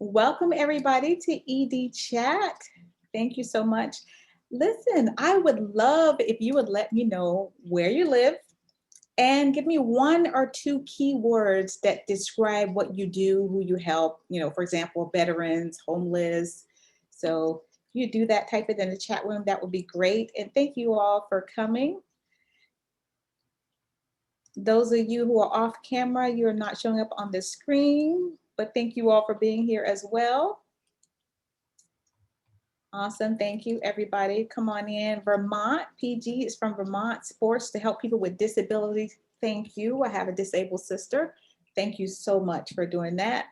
Welcome everybody to ED Chat. Thank you so much. Listen, I would love if you would let me know where you live and give me one or two keywords that describe what you do, who you help, for example, veterans, homeless. So if you do that, type it in the chat room, that would be great. And thank you all for coming. Those of you who are off camera, you're not showing up on the screen, but thank you all for being here as well. Awesome. Thank you, everybody. Come on in. Vermont, PG is from Vermont Sports to help people with disabilities. Thank you. I have a disabled sister. Thank you so much for doing that.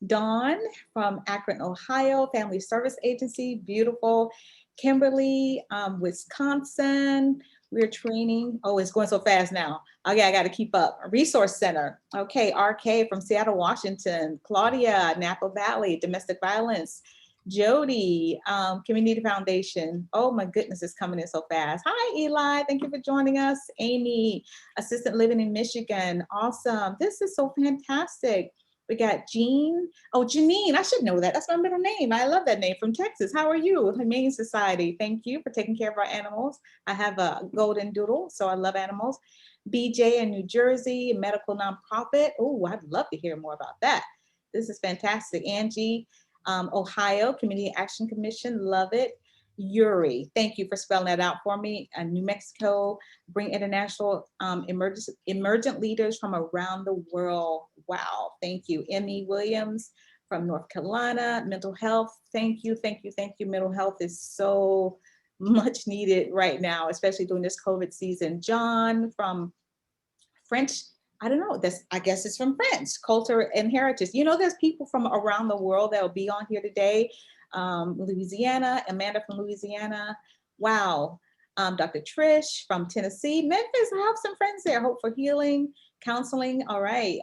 Dawn from Akron, Ohio, Family Service Agency. Beautiful. Kimberly, Wisconsin. We're training. Oh, it's going so fast now. Okay, I got to keep up. Resource Center. Okay, RK from Seattle, Washington. Claudia, Napa Valley, Domestic Violence. Jody, Community Foundation. Oh my goodness, it's coming in so fast. Hi, Eli. Thank you for joining us. Amy, Assistant Living in Michigan. Awesome. This is so fantastic. We got Jean. Oh, Janine. I should know that. That's my middle name. I love that name, from Texas. How are you? Humane Society. Thank you for taking care of our animals. I have a golden doodle, so I love animals. BJ in New Jersey, a medical nonprofit. Oh, I'd love to hear more about that. This is fantastic. Angie, Ohio Community Action Commission, love it. Yuri, thank you for spelling that out for me. New Mexico, bring international emergent leaders from around the world. Wow, thank you. Emmy Williams from North Carolina, mental health. Thank you, thank you, thank you. Mental health is so much needed right now, especially during this COVID season. John from French, I don't know, I guess it's from France, culture and heritage. There's people from around the world that will be on here today. Louisiana, Amanda from Louisiana. Wow. Dr. Trish from Tennessee. Memphis, I have some friends there. Hope for Healing, Counseling. All right.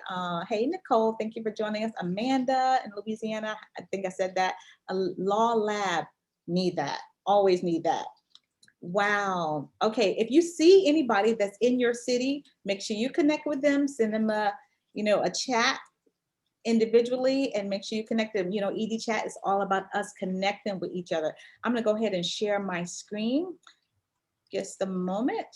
Hey, Nicole, thank you for joining us. Amanda in Louisiana, I think I said that. A Law Lab, need that. Always need that. Wow. Okay. If you see anybody that's in your city, make sure you connect with them, send them a chat individually, and make sure you connect them. ED Chat is all about us connecting with each other. I'm going to go ahead and share my screen. Just a moment.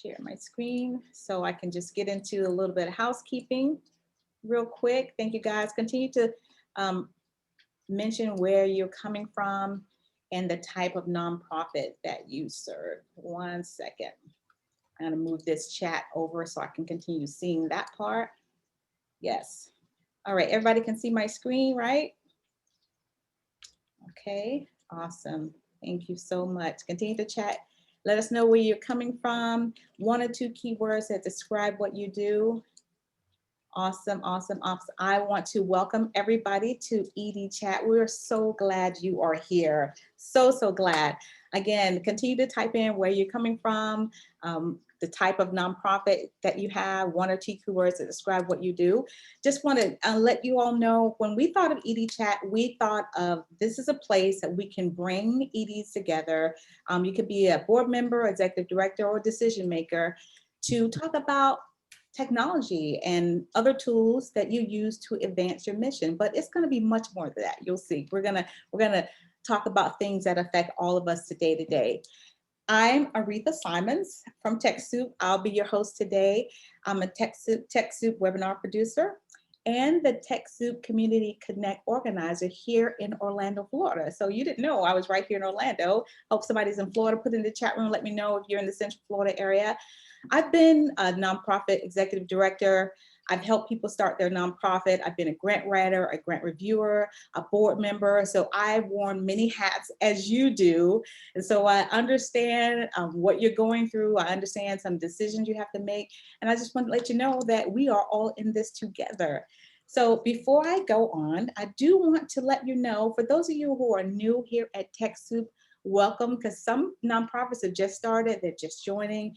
Share my screen so I can just get into a little bit of housekeeping real quick. Thank you guys. Continue to mention where you're coming from and the type of nonprofit that you serve. 1 second. I'm going to move this chat over so I can continue seeing that part. Yes. All right. Everybody can see my screen, right? Okay. Awesome. Thank you so much. Continue to chat. Let us know where you're coming from. 1 or 2 keywords that describe what you do. Awesome, awesome, awesome. I want to welcome everybody to ED Chat. We're so glad you are here. So, so glad. Again, continue to type in where you're coming from, the type of nonprofit that you have, 1 or 2 keywords that describe what you do. Just want to let you all know, when we thought of ED Chat, we thought of this is a place that we can bring EDs together. You could be a board member, executive director, or decision maker to talk about technology and other tools that you use to advance your mission. But it's going to be much more than that. You'll see. We're gonna talk about things that affect all of us today to day. I'm Aretha Simons from TechSoup. I'll be your host today. I'm a TechSoup webinar producer and the TechSoup Community Connect organizer here in Orlando, Florida. So you didn't know I was right here in Orlando. Hope somebody's in Florida. Put in the chat room. Let me know if you're in the Central Florida area. I've been a nonprofit executive director. I've helped people start their nonprofit. I've been a grant writer, a grant reviewer, a board member. So I've worn many hats, as you do. And so I understand what you're going through. I understand some decisions you have to make. And I just want to let you know that we are all in this together. So before I go on, I do want to let you know, for those of you who are new here at TechSoup, welcome, because some nonprofits have just started, they're just joining.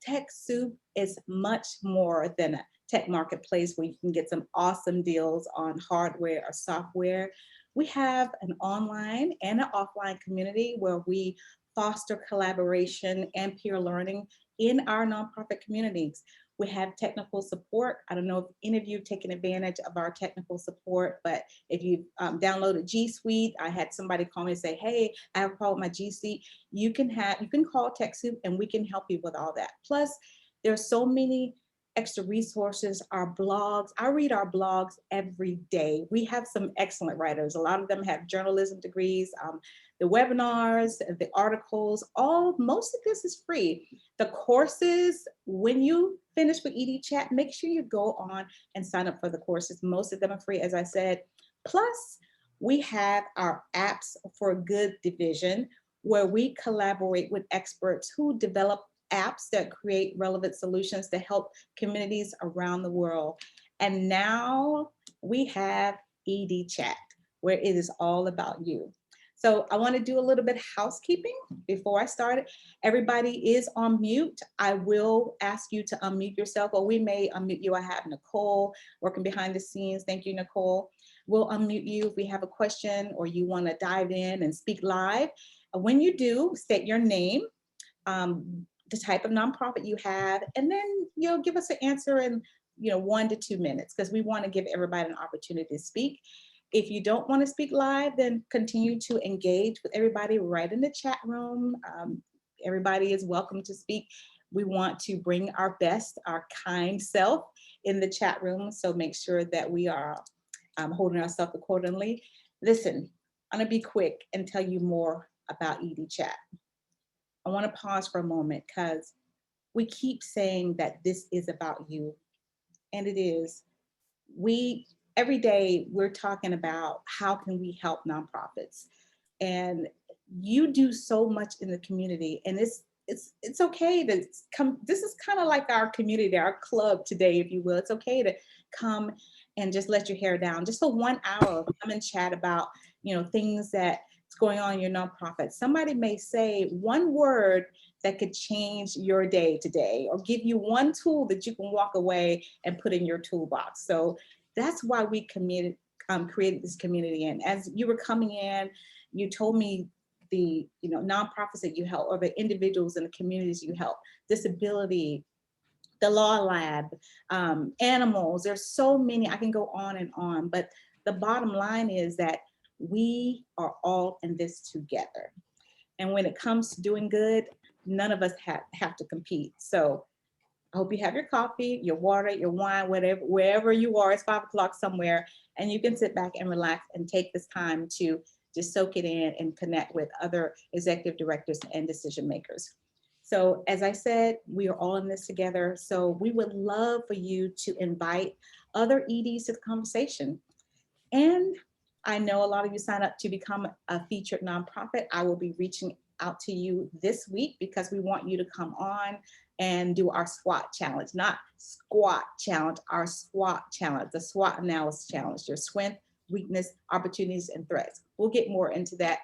TechSoup is much more than a tech marketplace where you can get some awesome deals on hardware or software. We have an online and an offline community where we foster collaboration and peer learning in our nonprofit communities. We have technical support. I don't know if any of you have taken advantage of our technical support, but if you downloaded G Suite, I had somebody call me and say, hey, I have a problem with my G Suite. You can call TechSoup and we can help you with all that. Plus, there's so many extra resources, our blogs. I read our blogs every day. We have some excellent writers. A lot of them have journalism degrees. The webinars, the articles, most of this is free. The courses, when you finish with ED Chat, make sure you go on and sign up for the courses. Most of them are free, as I said. Plus, we have our apps for good division, where we collaborate with experts who develop apps that create relevant solutions to help communities around the world. And now we have ED Chat, where it is all about you. So I want to do a little bit of housekeeping before I start. Everybody is on mute. I will ask you to unmute yourself, or we may unmute you. I have Nicole working behind the scenes. Thank you, Nicole. We'll unmute you if we have a question or you want to dive in and speak live. When you do, state your name, the type of nonprofit you have, and then give us an answer in 1 to 2 minutes, because we want to give everybody an opportunity to speak. If you don't want to speak live, then continue to engage with everybody right in the chat room. Everybody is welcome to speak. We want to bring our best, our kind self in the chat room, so make sure that we are holding ourselves accordingly. Listen, I'm gonna be quick and tell you more about ED Chat. I want to pause for a moment, because we keep saying that this is about you, and it is. Every day we're talking about how can we help nonprofits, and you do so much in the community, and it's okay to come. This is kind of like our community, our club today, if you will. It's okay to come and just let your hair down, just for 1 hour, come and chat about things that's going on in your nonprofit. Somebody may say one word that could change your day today, or give you one tool that you can walk away and put in your toolbox. So that's why we created this community. And as you were coming in, you told me the nonprofits that you help, or the individuals in the communities you help, disability, the Law Lab, animals. There's so many, I can go on and on, but the bottom line is that we are all in this together. And when it comes to doing good, none of us have to compete. So I hope you have your coffee, your water, your wine, wherever you are. It's 5 o'clock somewhere, and you can sit back and relax and take this time to just soak it in and connect with other executive directors and decision makers. So as I said, we are all in this together. So we would love for you to invite other EDs to the conversation. And I know a lot of you sign up to become a featured nonprofit. I will be reaching out to you this week, because we want you to come on and do our SWOT challenge, not squat challenge, our SWOT challenge, the SWOT analysis challenge, your strength, weakness, opportunities, and threats. We'll get more into that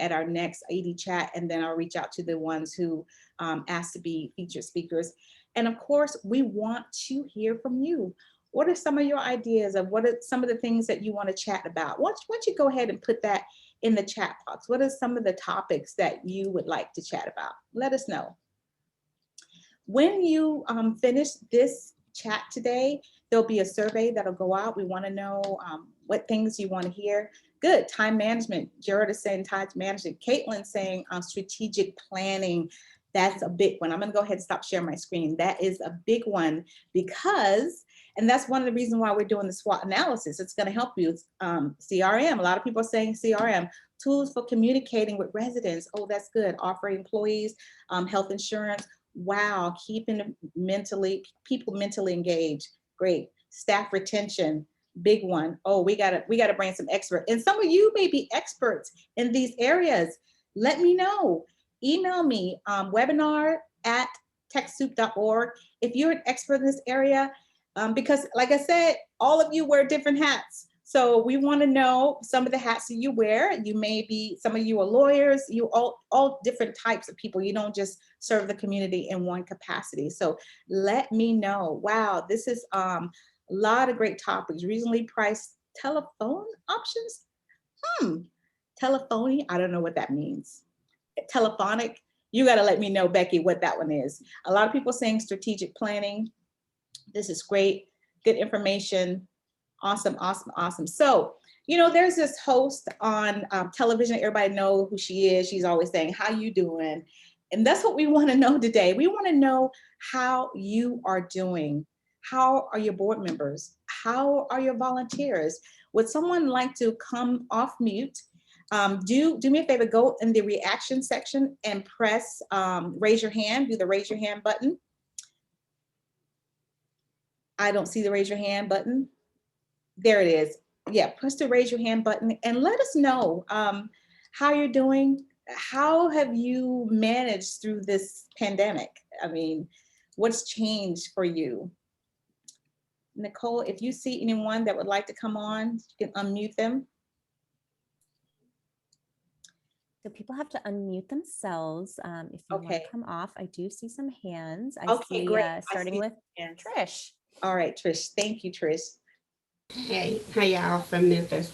at our next ED Chat, and then I'll reach out to the ones who asked to be featured speakers. And of course, we want to hear from you. What are some of your ideas of what are some of the things that you want to chat about? Why don't you go ahead and put that in the chat box? What are some of the topics that you would like to chat about? Let us know. When you finish this chat today, there'll be a survey that'll go out. We want to know what things you want to hear. Good. Time management. Jared is saying time management. Caitlin's saying strategic planning. That's a big one. I'm going to go ahead and stop sharing my screen. That is a big one, because, and that's one of the reasons why we're doing the SWOT analysis. It's going to help you. CRM. A lot of people are saying CRM. Tools for communicating with residents. Oh, that's good. Offering employees health insurance. Wow, keeping people mentally engaged. Great. Staff retention, big one. Oh, we gotta bring some experts. And some of you may be experts in these areas. Let me know. Email me, webinar@techsoup.org. If you're an expert in this area, because like I said, all of you wear different hats. So we want to know some of the hats that you wear. You may be, some of you are lawyers, you all different types of people. You don't just serve the community in one capacity. So let me know. Wow, this is a lot of great topics. Reasonably priced telephone options. Telephony, I don't know what that means. Telephonic, you got to let me know, Becky, what that one is. A lot of people saying strategic planning. This is great, good information. Awesome, awesome, awesome. So, there's this host on television. Everybody know who she is. She's always saying, "How you doing?" And that's what we want to know today. We want to know how you are doing. How are your board members? How are your volunteers? Would someone like to come off mute? Do me a favor. Go in the reaction section and press raise your hand. Do the raise your hand button. I don't see the raise your hand button. There it is. Yeah, press the raise your hand button and let us know how you're doing. How have you managed through this pandemic? I mean, what's changed for you? Nicole, if you see anyone that would like to come on, you can unmute them. So people have to unmute themselves. If you want to come off, I do see some hands. I see, great. starting with Trish. All right, Trish. Thank you, Trish. Hey, hi y'all from Memphis.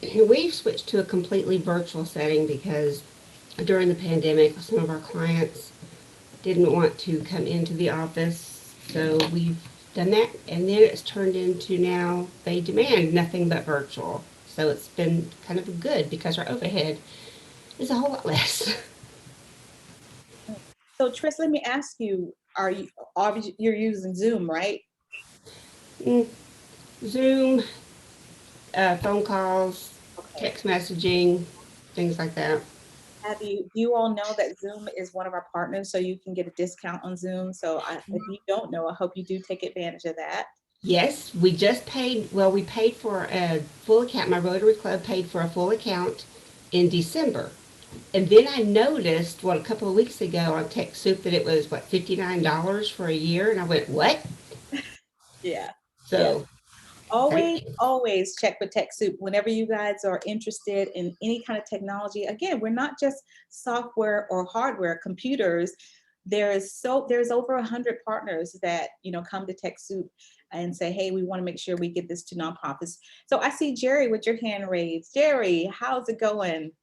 We've switched to a completely virtual setting because during the pandemic, some of our clients didn't want to come into the office. So we've done that, and then it's turned into now they demand nothing but virtual. So it's been kind of good because our overhead is a whole lot less. So Trish, let me ask you, you're using Zoom, right? Zoom, phone calls, text messaging, things like that. Do you all know that Zoom is one of our partners, so you can get a discount on Zoom? So if you don't know, I hope you do take advantage of that. Yes, we just paid, well, we paid for a full account. My Rotary Club paid for a full account in December. And then I noticed, a couple of weeks ago on TechSoup that it was, $59 for a year? And I went, what? Yeah. So. Yeah. Always check with TechSoup whenever you guys are interested in any kind of technology. Again, we're not just software or hardware, computers. There's over 100 partners that come to TechSoup and say, hey, we want to make sure we get this to nonprofits. So I see Jerry with your hand raised. Jerry, how's it going?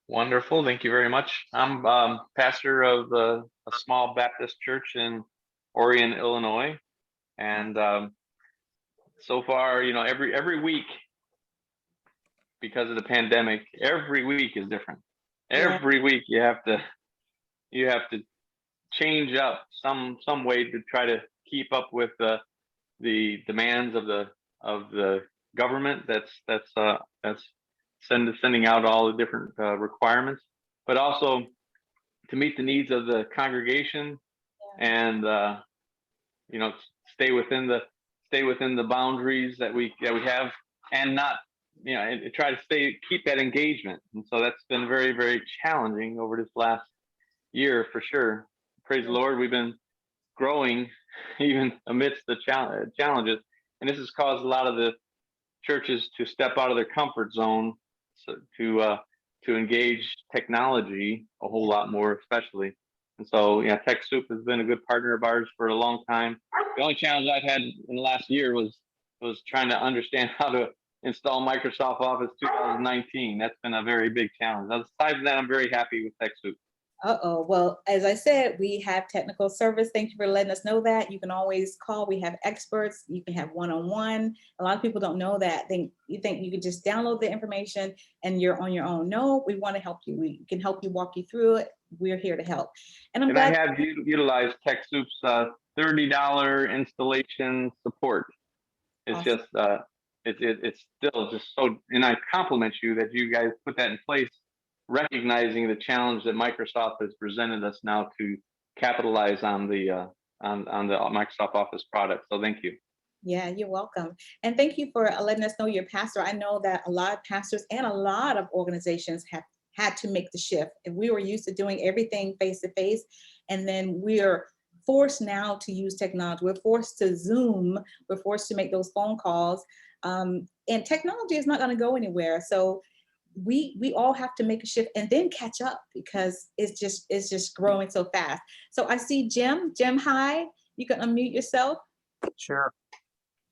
Wonderful. Thank you very much. I'm pastor of a small Baptist church in Orion, Illinois. And so far, every week, because of the pandemic, every week is different. Every week you have to change up some way to try to keep up with the demands of the government that's sending out all the different requirements, but also to meet the needs of the congregation and stay within the boundaries that we have, and not and try to keep that engagement. And so that's been very, very challenging over this last year for sure. Praise the Lord, we've been growing even amidst the challenges, and this has caused a lot of the churches to step out of their comfort zone, to engage technology a whole lot more, especially. And so, TechSoup has been a good partner of ours for a long time. The only challenge I've had in the last year was trying to understand how to install Microsoft Office 2019. That's been a very big challenge. Aside from that, I'm very happy with TechSoup. Well, as I said, we have technical service. Thank you for letting us know that. You can always call. We have experts. You can have one-on-one. A lot of people don't know that. You think you can just download the information and you're on your own. No, we want to help you. We can help you, walk you through it. We're here to help. And I have utilized TechSoup's $30 installation support. It's awesome. Just it's still just so, and I compliment you that you guys put that in place, recognizing the challenge that Microsoft has presented us now to capitalize on the Microsoft Office product. So thank you. Yeah, you're welcome. And thank you for letting us know you're a pastor. I know that a lot of pastors and a lot of organizations have had to make the shift. And we were used to doing everything face to face, and then we're forced now to use technology. We're forced to Zoom. We're forced to make those phone calls. And technology is not going to go anywhere. So we all have to make a shift and then catch up, because it's just growing so fast. So I see Jim. Jim, hi. You can unmute yourself. Sure.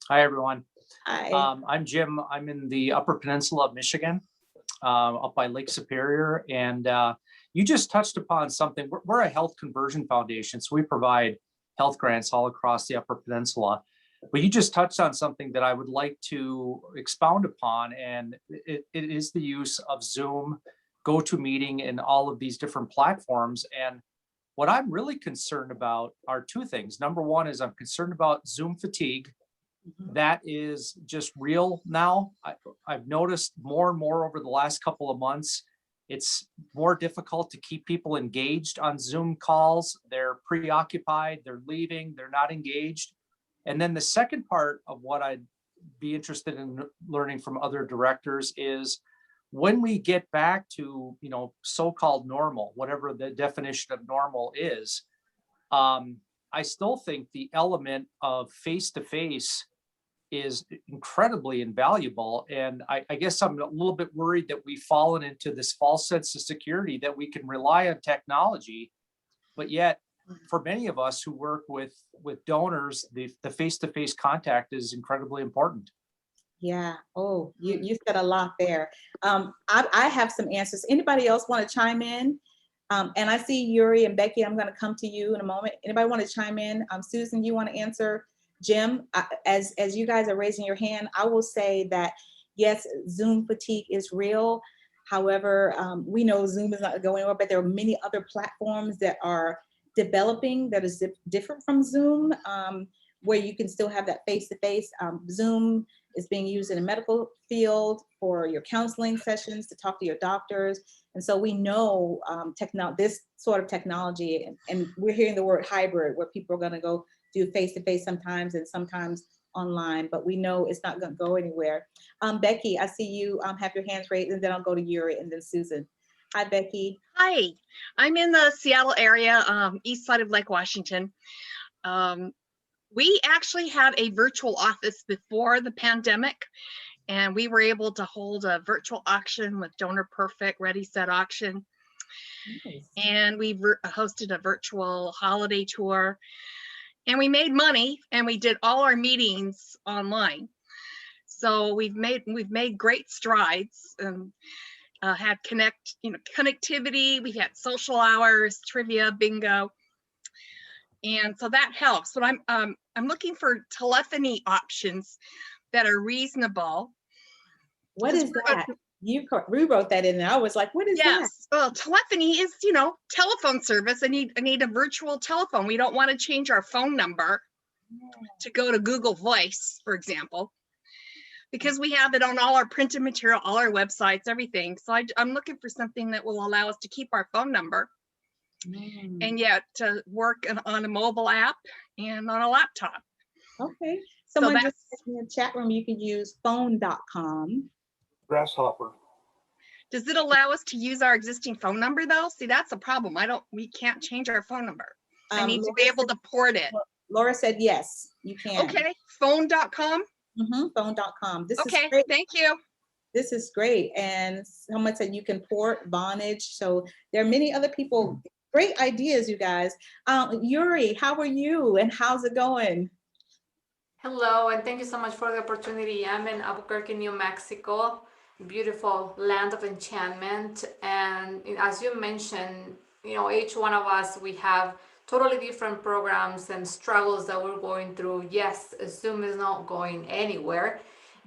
Hi, everyone. Hi. I'm Jim. I'm in the Upper Peninsula of Michigan, up by Lake Superior. And you just touched upon something. We're a health conversion foundation. So we provide health grants all across the Upper Peninsula. But you just touched on something that I would like to expound upon, and it is the use of Zoom, GoToMeeting, and all of these different platforms. And what I'm really concerned about are two things. Number one is I'm concerned about Zoom fatigue. That is just real now. I've noticed more and more over the last couple of months, it's more difficult to keep people engaged on Zoom calls. They're preoccupied, they're leaving, they're not engaged. And then the second part of what I'd be interested in learning from other directors is when we get back to, so-called normal, whatever the definition of normal is, I still think the element of face-to-face is incredibly invaluable. And I guess I'm a little bit worried that we've fallen into this false sense of security that we can rely on technology, but yet for many of us who work with donors, the face-to-face contact is incredibly important. Yeah. Oh, you said a lot there. I have some answers. Anybody else want to chime in? And I see Yuri and Becky. I'm going to come to you in a moment. Anybody want to chime in? Susan, you want to answer? Jim, as you guys are raising your hand, I will say that yes, Zoom fatigue is real. However, we know Zoom is not going anywhere, but there are many other platforms that are developing that is different from Zoom, where you can still have that face-to-face. Zoom is being used in the medical field for your counseling sessions, to talk to your doctors. And so we know this sort of technology, and we're hearing the word hybrid, where people are going to go do face-to-face sometimes and sometimes online, but we know it's not going to go anywhere. Becky, I see you have your hands raised, and then I'll go to Yuri and then Susan. Hi, Becky. Hi, I'm in the Seattle area, east side of Lake Washington. We actually had a virtual office before the pandemic, and we were able to hold a virtual auction with Donor Perfect, Ready, Set, Auction. Nice. And we hosted a virtual holiday tour, and we made money, and we did all our meetings online. So we've made great strides, and had connectivity. We had social hours, trivia, bingo, and so that helps. But I'm looking for telephony options that are reasonable. What is that? You rewrote that in there. I was like, what is that? Yes, well, telephony is, telephone service. I need a virtual telephone. We don't want to change our phone number to go to Google Voice, for example, because we have it on all our printed material, all our websites, everything. So I'm looking for something that will allow us to keep our phone number and yet to work on a mobile app and on a laptop. Okay. Someone just said in the chat room, you can use phone.com. Grasshopper. Does it allow us to use our existing phone number though? See, that's a problem. We can't change our phone number. I need to be able to port it. Laura said, yes, you can. Okay, phone.com. Phone.com. This okay, is great. Thank you. This is great. And someone said you can port Vonage. So there are many other people. Great ideas, you guys. Yuri, how are you and how's it going? Hello, and thank you so much for the opportunity. I'm in Albuquerque, New Mexico, beautiful land of enchantment. And as you mentioned, each one of us, we have totally different programs and struggles that we're going through. Yes, Zoom is not going anywhere.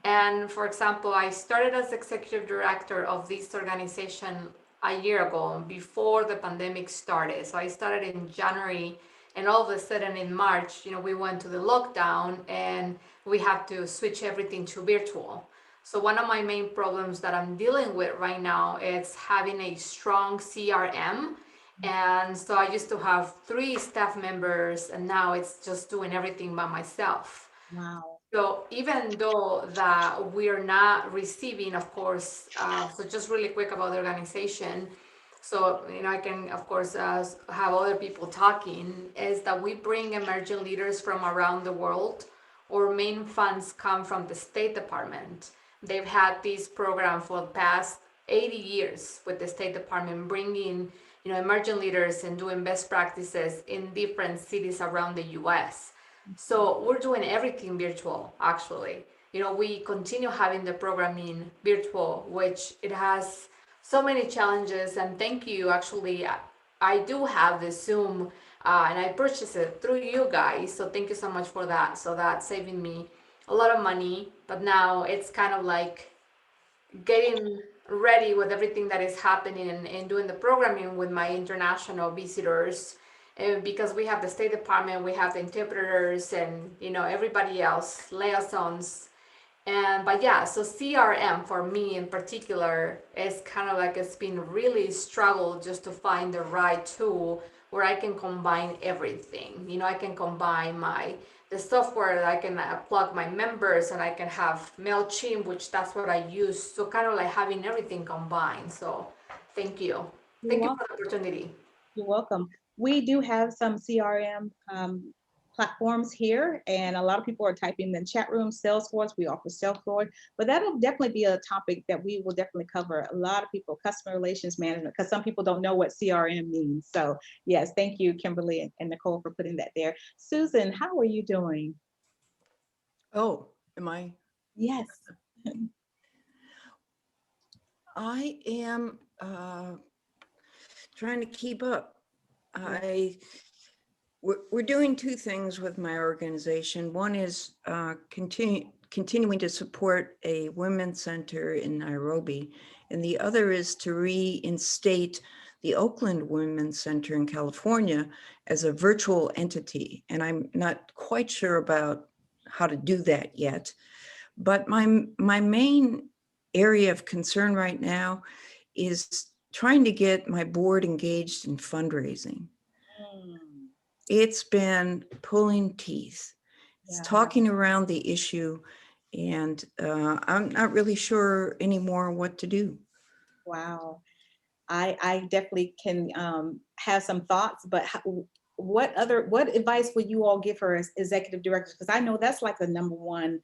And for example, I started as executive director of this organization a year ago, before the pandemic started. So I started in January, and all of a sudden in March, we went to the lockdown and we have to switch everything to virtual. So one of my main problems that I'm dealing with right now is having a strong CRM. And so I used to have 3 staff members, and now it's just doing everything by myself. Wow. So even though that we are not receiving, of course, so just really quick about the organization, so I can of course have other people talking, is that we bring emerging leaders from around the world. Our main funds come from the State Department. They've had this program for the past 80 years with the State Department, bringing emerging leaders and doing best practices in different cities around the US. So we're doing everything virtual, actually. We continue having the programming virtual, which it has so many challenges. And thank you, actually, I do have the Zoom and I purchased it through you guys. So thank you so much for that. So that's saving me a lot of money. But now it's kind of like getting ready with everything that is happening and doing the programming with my international visitors. Because we have the State Department, we have the interpreters, and everybody else, liaisons. And but yeah, so CRM for me in particular is kind of like it's been really struggle just to find the right tool where I can combine everything. I can combine the software that I can plug my members, and I can have MailChimp, which that's what I use. So kind of like having everything combined. So thank you. You're Thank you welcome. for the opportunity. You're welcome. We do have some CRM platforms here, and a lot of people are typing in chat room. Salesforce, we offer Salesforce, but that'll definitely be a topic that we will definitely cover. A lot of people, customer relations management, because some people don't know what CRM means. So yes, thank you, Kimberly and Nicole, for putting that there. Susan, how are you doing? Oh, am I? Yes. I am trying to keep up. We're doing two things with my organization. One is continuing to support a women's center in Nairobi, and the other is to reinstate the Oakland Women's Center in California as a virtual entity. And I'm not quite sure about how to do that yet. But my main area of concern right now is trying to get my board engaged in fundraising. It's been pulling teeth. It's Yeah. talking around the issue, and I'm not really sure anymore what to do. Wow. I definitely can have some thoughts, but what advice would you all give her as executive directors? Because I know that's like the number one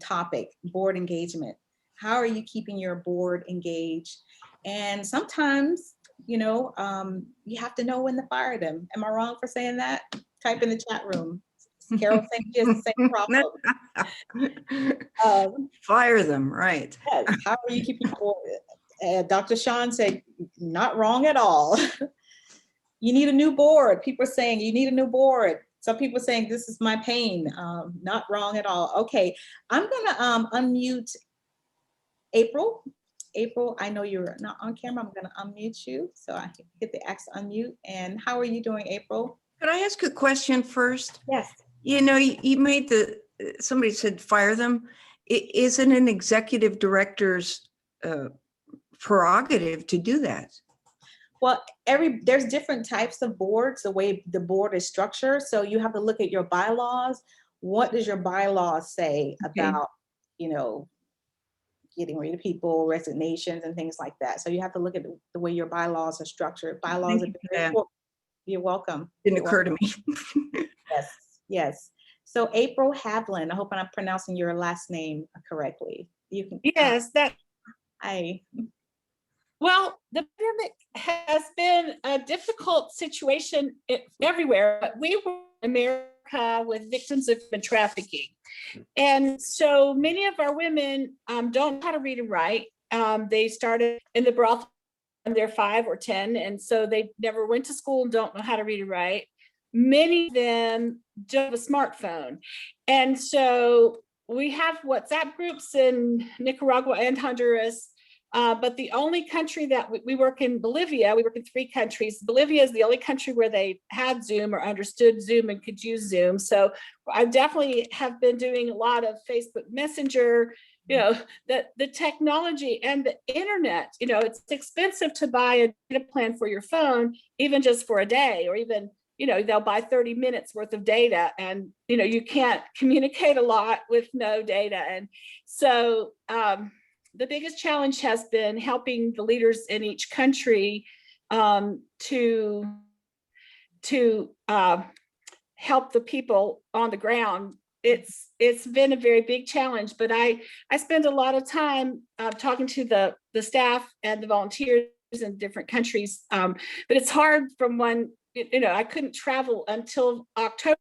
topic, board engagement. How are you keeping your board engaged? And sometimes, you have to know when to fire them. Am I wrong for saying that? Type in the chat room. Carol saying she has the same problem. Fire them, right? Yes. How are you keeping your board? Dr. Sean said, not wrong at all. You need a new board. People are saying you need a new board. Some people are saying this is my pain. Not wrong at all. Okay, I'm gonna unmute April. April, I know you're not on camera. I'm gonna unmute you. So I hit the X unmute. And how are you doing, April? Could I ask a question first? Yes. You made somebody said fire them. Isn't an executive director's prerogative to do that? Well, there's different types of boards, the way the board is structured. So you have to look at your bylaws. What does your bylaws say about, getting rid of people, resignations, and things like that? So you have to look at the way your bylaws are structured. Bylaws are very important. You're welcome. Didn't occur to me. Yes, yes. So April Havlin, I hope I'm pronouncing your last name correctly. You can. Yes, Hi. Well, the pandemic has been a difficult situation everywhere, but we were in America with victims of human trafficking. And so many of our women don't know how to read and write. They started in the brothel when they're 5 or 10, and so they never went to school and don't know how to read and write. Many of them don't have a smartphone. And so we have WhatsApp groups in Nicaragua and Honduras. But the only country that we work in Bolivia, we work in 3 countries. Bolivia is the only country where they had Zoom or understood Zoom and could use Zoom. So I definitely have been doing a lot of Facebook Messenger, the technology and the internet. It's expensive to buy a data plan for your phone, even just for a day, or even, they'll buy 30 minutes worth of data, and, you can't communicate a lot with no data. And so, the biggest challenge has been helping the leaders in each country to help the people on the ground. It's been a very big challenge, but I spend a lot of time talking to the staff and the volunteers in different countries. But it's hard from when, I couldn't travel until October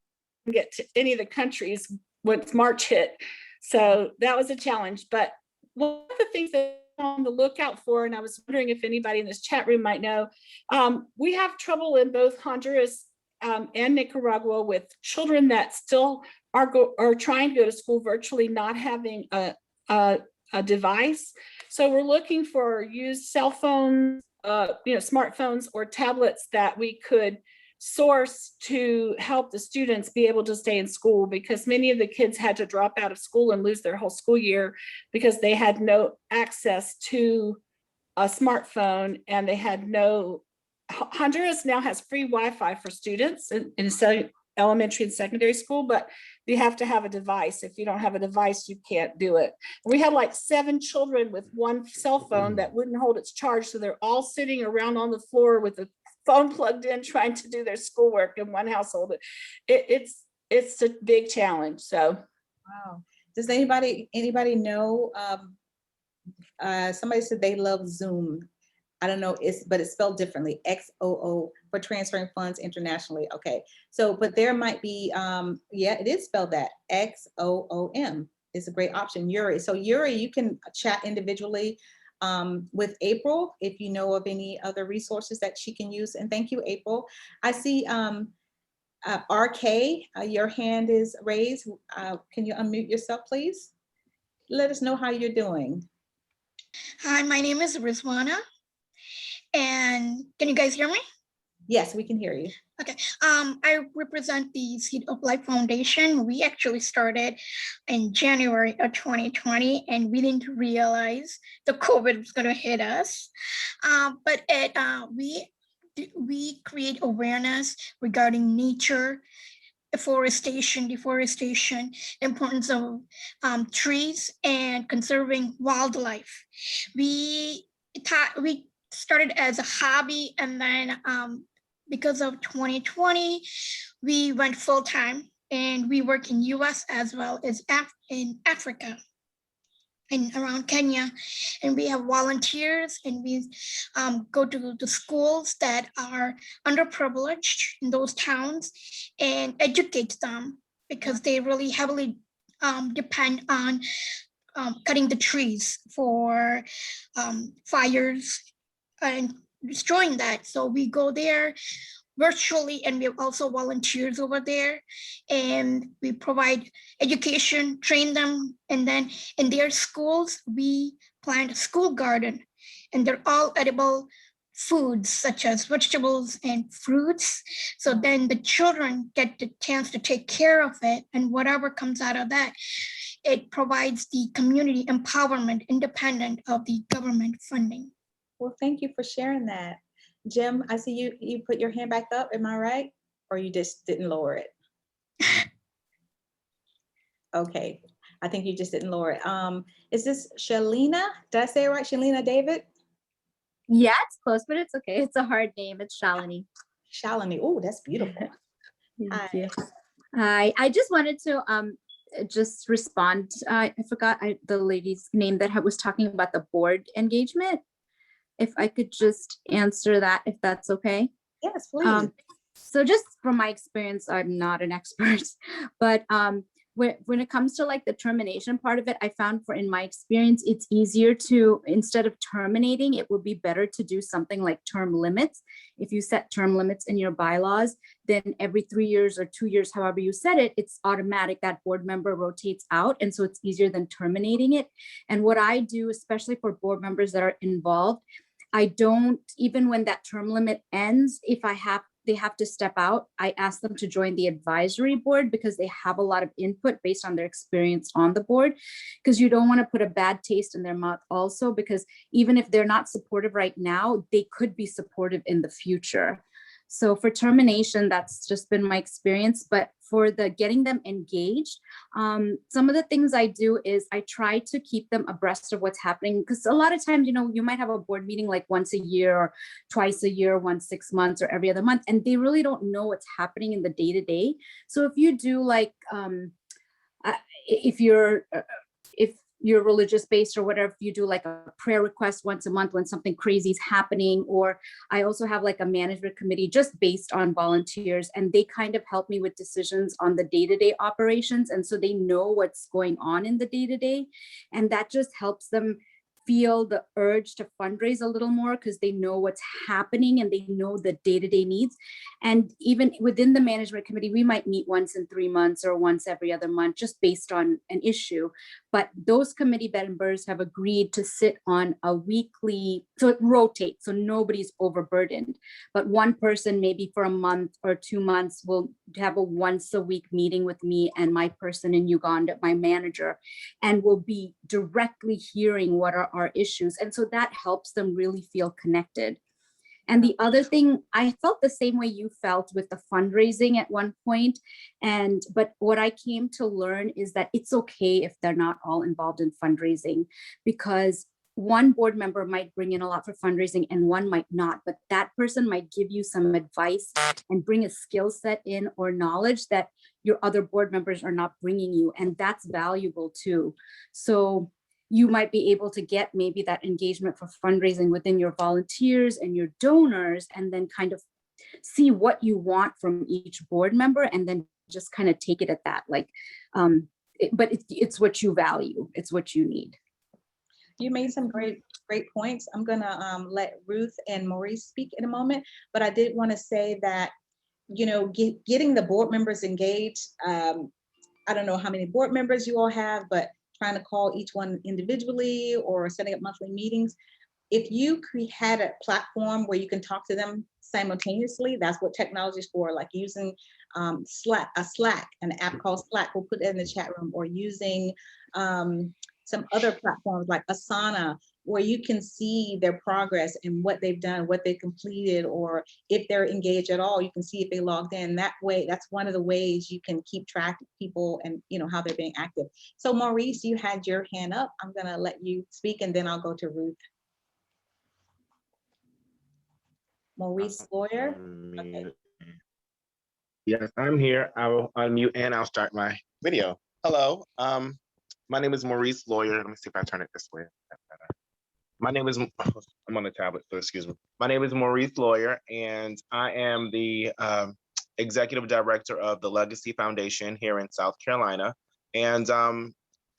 to get to any of the countries once March hit. So that was a challenge. But one of the things that I'm on the lookout for, and I was wondering if anybody in this chat room might know, we have trouble in both Honduras and Nicaragua with children that still are trying to go to school virtually, not having a device. So we're looking for used cell phones, smartphones or tablets that we could source to help the students be able to stay in school, because many of the kids had to drop out of school and lose their whole school year because they had no access to a smartphone, and they had no. Honduras now has free Wi-Fi for students in elementary and secondary school, but you have to have a device. If you don't have a device, you can't do it. We had like 7 children with one cell phone that wouldn't hold its charge. So they're all sitting around on the floor with the phone plugged in, trying to do their schoolwork in one household. It's a big challenge. So. Wow. Does anybody know, somebody said they love Zoom. I don't know, but it's spelled differently, XOO, for transferring funds internationally. Okay, so, but there might be, yeah, it is spelled that, XOOM is a great option, Yuri. So Yuri, you can chat individually with April if you know of any other resources that she can use. And thank you, April. I see RK, your hand is raised. Can you unmute yourself, please? Let us know how you're doing. Hi, my name is Rizwana. And can you guys hear me? Yes, we can hear you. Okay. I represent the Seed of Life Foundation. We actually started in January of 2020, and we didn't realize the COVID was going to hit us. But we create awareness regarding nature, deforestation, importance of trees, and conserving wildlife. We started as a hobby, and then because of 2020, we went full time, and we work in US as well as in Africa and around Kenya. And we have volunteers, and we go to the schools that are underprivileged in those towns and educate them, because they really heavily depend on cutting the trees for fires and destroying that. So we go there virtually, and we have also volunteers over there, and we provide education, train them, and then in their schools we plant a school garden, and they're all edible foods such as vegetables and fruits. So then the children get the chance to take care of it, and whatever comes out of that, it provides the community empowerment independent of the government funding. Well, thank you for sharing that. Jim, I see you put your hand back up, am I right? Or you just didn't lower it? Okay, I think you just didn't lower it. Is this Shalina? Did I say it right, Shalina David? Yeah, it's close, but it's okay. It's a hard name. It's Shalini. Shalini, oh, that's beautiful. Thank you. Hi, I just wanted to just respond. I forgot the lady's name that was talking about the board engagement. If I could just answer that, if that's okay. Yes, please. So just from my experience, I'm not an expert, but when it comes to like the termination part of it, I found in my experience, it's easier to, instead of terminating, it would be better to do something like term limits. If you set term limits in your bylaws, then every 3 years or 2 years, however you set it, it's automatic that board member rotates out. And so it's easier than terminating it. And what I do, especially for board members that are involved, I don't, even when that term limit ends, if they have to step out, I ask them to join the advisory board, because they have a lot of input based on their experience on the board, because you don't want to put a bad taste in their mouth also, because even if they're not supportive right now, they could be supportive in the future. So for termination, that's just been my experience. But for the getting them engaged, some of the things I do is I try to keep them abreast of what's happening, because a lot of times, you might have a board meeting like once a year or twice a year, once 6 months or every other month, and they really don't know what's happening in the day-to-day. So if you do like, if you're religious based or whatever, if you do like a prayer request once a month when something crazy is happening, or I also have like a management committee just based on volunteers, and they kind of help me with decisions on the day-to-day operations. And so they know what's going on in the day-to-day, and that just helps them feel the urge to fundraise a little more because they know what's happening and they know the day-to-day needs. And even within the management committee, we might meet once in 3 months or once every other month, just based on an issue. But those committee members have agreed to sit on a weekly, so it rotates, so nobody's overburdened. But one person maybe for a month or 2 months will have a once a week meeting with me and my person in Uganda, my manager, and will be directly hearing what are our issues. And so that helps them really feel connected. And the other thing, I felt the same way you felt with the fundraising at one point. But what I came to learn is that it's okay if they're not all involved in fundraising, because one board member might bring in a lot for fundraising and one might not, but that person might give you some advice and bring a skill set in or knowledge that your other board members are not bringing you. And that's valuable too. So you might be able to get maybe that engagement for fundraising within your volunteers and your donors, and then kind of see what you want from each board member, and then just kind of take it at that. Like, but it's what you value, it's what you need. You made some great points. I'm gonna let Ruth and Maurice speak in a moment, but I did want to say that, you know, getting the board members engaged. I don't know how many board members you all have, but trying to call each one individually or setting up monthly meetings. If you had a platform where you can talk to them simultaneously, that's what technology is for, like using Slack, an app called Slack, we'll put it in the chat room, or using some other platforms like Asana, where you can see their progress and what they've done, what they completed, or if they're engaged at all, you can see if they logged in. That way, that's one of the ways you can keep track of people and, you know, how they're being active. So Maurice, you had your hand up. I'm gonna let you speak and then I'll go to Ruth. Maurice Lawyer. Okay. Yes, I'm here. I will unmute and I'll start my video. Hello, my name is Maurice Lawyer. Let me see if I turn it this way. My name is, I'm on the tablet, so excuse me. My name is Maurice Lawyer, and I am the Executive Director of the Legacy Foundation here in South Carolina. And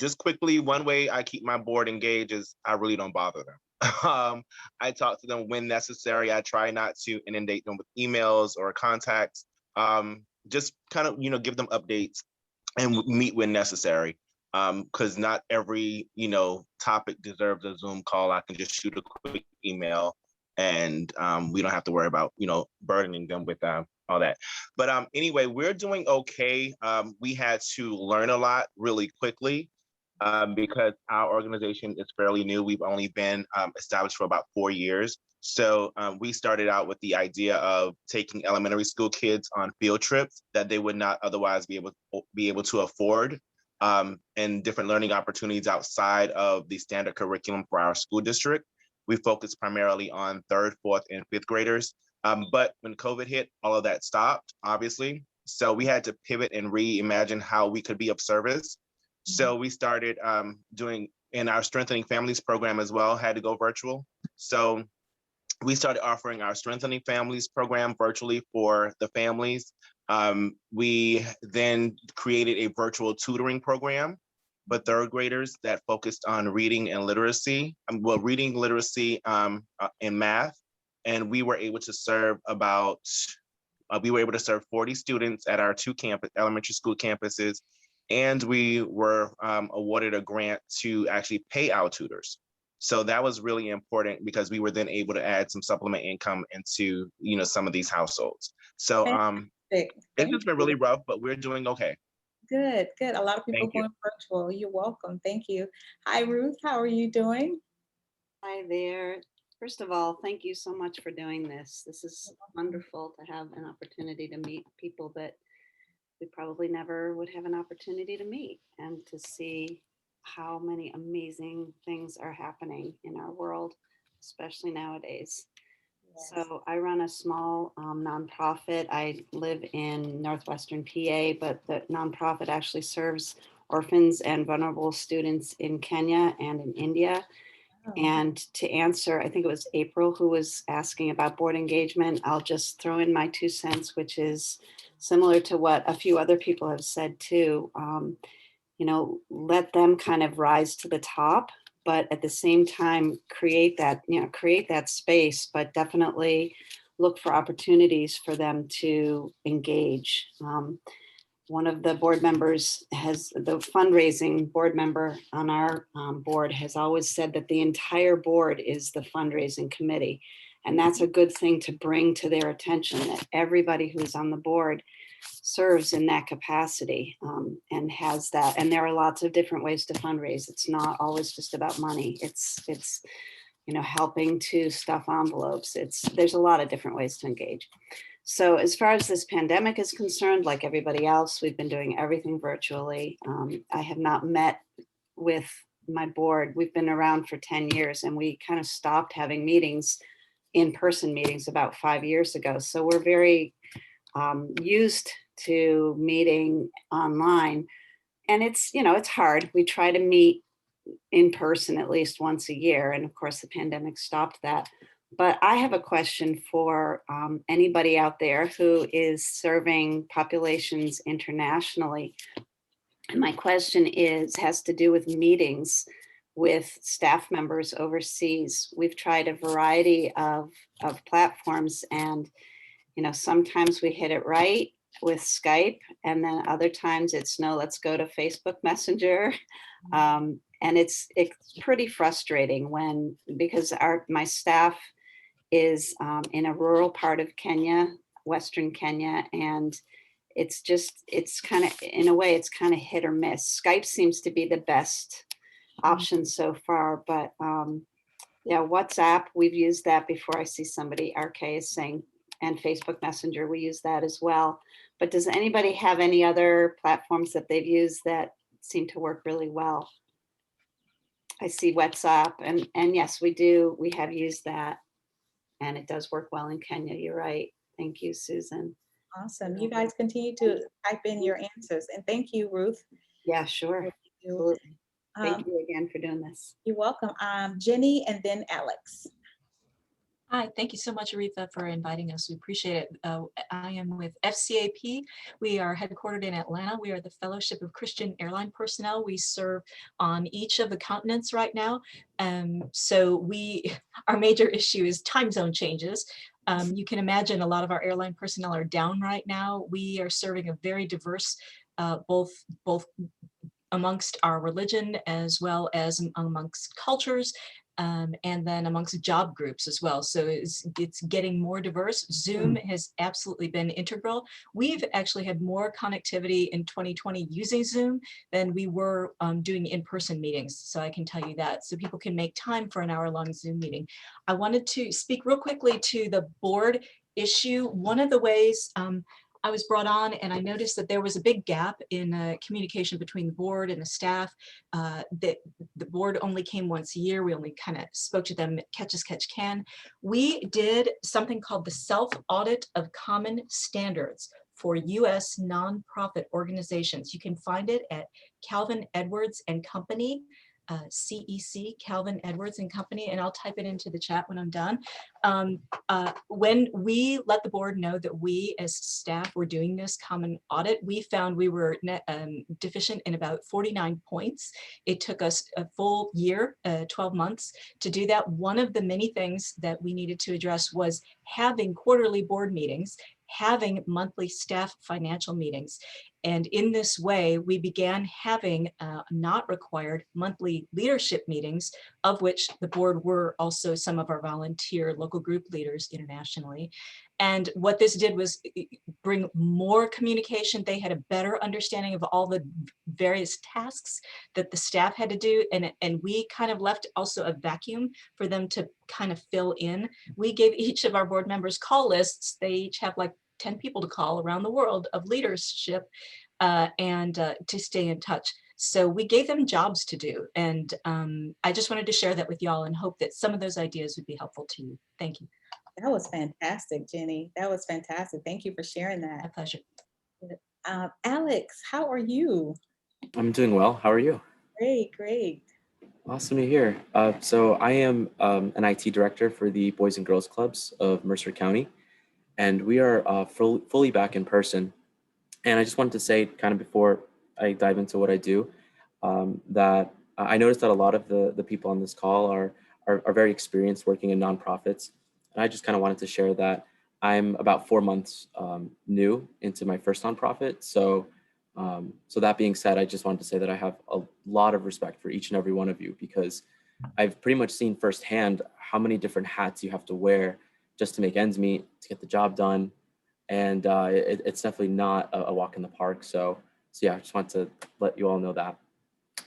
just quickly, one way I keep my board engaged is I really don't bother them. I talk to them when necessary. I try not to inundate them with emails or contacts. Just kind of, you know, give them updates and meet when necessary. Because not every, you know, topic deserves a Zoom call. I can just shoot a quick email and we don't have to worry about, you know, burdening them with all that. But anyway, we're doing okay. We had to learn a lot really quickly because our organization is fairly new. We've only been established for about 4 years. So we started out with the idea of taking elementary school kids on field trips that they would not otherwise be able to afford. And different learning opportunities outside of the standard curriculum for our school district. We focus primarily on 3rd, 4th, and 5th graders. But when COVID hit, all of that stopped, obviously. So we had to pivot and reimagine how we could be of service. So we started doing, in our Strengthening Families program as well, had to go virtual. So we started offering our Strengthening Families program virtually for the families. We then created a virtual tutoring program for 3rd graders that focused on reading and literacy, reading, literacy, and math. And we were able to serve 40 students at our 2 elementary school campuses. And we were awarded a grant to actually pay our tutors. So that was really important because we were then able to add some supplement income into, you know, some of these households. So it's just been really rough, but we're doing okay. Good, good. A lot of people going virtual. You're welcome. Thank you. Hi, Ruth. How are you doing? Hi there. First of all, thank you so much for doing this. This is wonderful to have an opportunity to meet people that we probably never would have an opportunity to meet, and to see how many amazing things are happening in our world, especially nowadays. Yes. So I run a small nonprofit. I live in Northwestern PA, but the nonprofit actually serves orphans and vulnerable students in Kenya and in India. And to answer, I think it was April who was asking about board engagement, I'll just throw in my 2 cents, which is similar to what a few other people have said too. You know, let them kind of rise to the top but at the same time, create that space, but definitely look for opportunities for them to engage. One of the board members the fundraising board member on our board has always said that the entire board is the fundraising committee. And that's a good thing to bring to their attention, that everybody who's on the board serves in that capacity and has that. And there are lots of different ways to fundraise. It's not always just about money. It's helping to stuff envelopes. There's a lot of different ways to engage. So as far as this pandemic is concerned, like everybody else, we've been doing everything virtually. I have not met with my board. We've been around for 10 years and we kind of stopped having meetings, in-person meetings, about 5 years ago. So we're very used to meeting online. And it's hard. We try to meet in person at least once a year. And of course, the pandemic stopped that. But I have a question for anybody out there who is serving populations internationally. And my question has to do with meetings with staff members overseas. We've tried a variety of platforms, and sometimes we hit it right with Skype, and then other times it's no, let's go to Facebook Messenger. And it's pretty frustrating because my staff is in a rural part of Kenya, Western Kenya, and it's kind of, in a way, it's kind of hit or miss. Skype seems to be the best option so far, but yeah, WhatsApp, we've used that before. I see somebody, RK is saying, and Facebook Messenger, we use that as well. But does anybody have any other platforms that they've used that seem to work really well? I see WhatsApp, and yes, we do. We have used that, and it does work well in Kenya. You're right. Thank you, Susan. Awesome. You guys continue to type in your answers, and thank you, Ruth. Yeah, sure. Absolutely. Thank you again for doing this. You're welcome. Jenny and then Alex. Hi, thank you so much, Aretha, for inviting us. We appreciate it. I am with FCAP. We are headquartered in Atlanta. We are the Fellowship of Christian Airline Personnel. We serve on each of the continents right now. So our major issue is time zone changes. You can imagine a lot of our airline personnel are down right now. We are serving a very diverse, both amongst our religion as well as amongst cultures, and then amongst job groups as well. So it's getting more diverse. Zoom has absolutely been integral. We've actually had more connectivity in 2020 using Zoom than we were doing in-person meetings. So I can tell you that. So people can make time for an hour-long Zoom meeting. I wanted to speak real quickly to the board issue. One of the ways I was brought on, and I noticed that there was a big gap in communication between the board and the staff, that the board only came once a year. We only kind of spoke to them catch as catch can. We did something called the Self-Audit of Common Standards for U.S. nonprofit organizations. You can find it at Calvin Edwards and Company, CEC, Calvin Edwards and Company, and I'll type it into the chat when I'm done. When we let the board know that we as staff were doing this common audit, we found we were deficient in about 49 points. It took us a full year, 12 months to do that. One of the many things that we needed to address was having quarterly board meetings, having monthly staff financial meetings. And in this way, we began having not required monthly leadership meetings, of which the board were also some of our volunteer local group leaders internationally. And what this did was bring more communication. They had a better understanding of all the various tasks that the staff had to do. And we kind of left also a vacuum for them to kind of fill in. We gave each of our board members call lists. They each have like 10 people to call around the world of leadership and to stay in touch. So we gave them jobs to do. And I just wanted to share that with y'all and hope that some of those ideas would be helpful to you. Thank you. That was fantastic, Jenny. That was fantastic. Thank you for sharing that. My pleasure. Alex, how are you? I'm doing well. How are you? Great, great. Awesome to hear. So I am an IT director for the Boys and Girls Clubs of Mercer County, and we are fully back in person. And I just wanted to say, kind of before I dive into what I do, that I noticed that a lot of the people on this call are very experienced working in nonprofits. And I just kind of wanted to share that I'm about 4 months new into my first nonprofit. So, so that being said, I just wanted to say that I have a lot of respect for each and every one of you, because I've pretty much seen firsthand how many different hats you have to wear just to make ends meet, to get the job done. And it's definitely not a walk in the park. So yeah, I just want to let you all know that.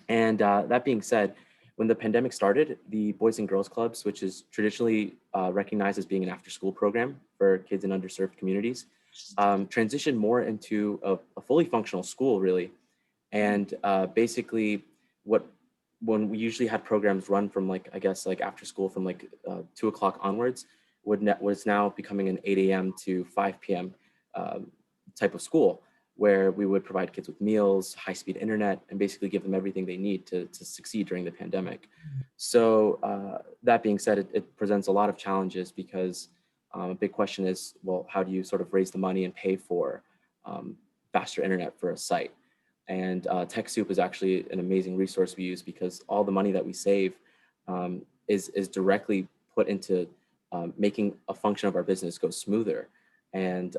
And that being said, when the pandemic started, the Boys and Girls Clubs, which is traditionally recognized as being an after-school program for kids in underserved communities, transitioned more into a fully functional school, really. And basically, when we usually had programs run from like, I guess, like after school from like 2 o'clock onwards, was now becoming an 8 a.m. to 5 p.m. Type of school, where we would provide kids with meals, high-speed internet, and basically give them everything they need to succeed during the pandemic. So that being said, it presents a lot of challenges, because a big question is, well, how do you sort of raise the money and pay for faster internet for a site? And TechSoup is actually an amazing resource we use, because all the money that we save is directly put into making a function of our business go smoother. And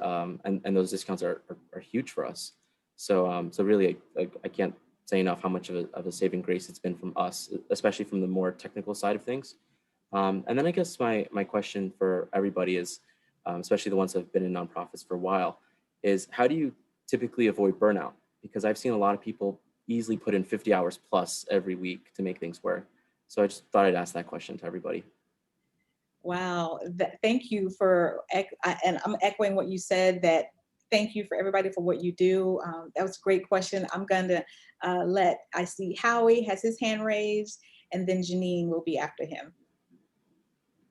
those discounts are huge for us. So really, I can't say enough how much of a saving grace it's been from us, especially from the more technical side of things. And then I guess my question for everybody is, especially the ones that have been in nonprofits for a while, is how do you typically avoid burnout? Because I've seen a lot of people easily put in 50 hours plus every week to make things work. So I just thought I'd ask that question to everybody. Wow, thank you for, and I'm echoing what you said, that thank you for everybody for what you do. That was a great question. I'm going to I see Howie has his hand raised, and then Janine will be after him.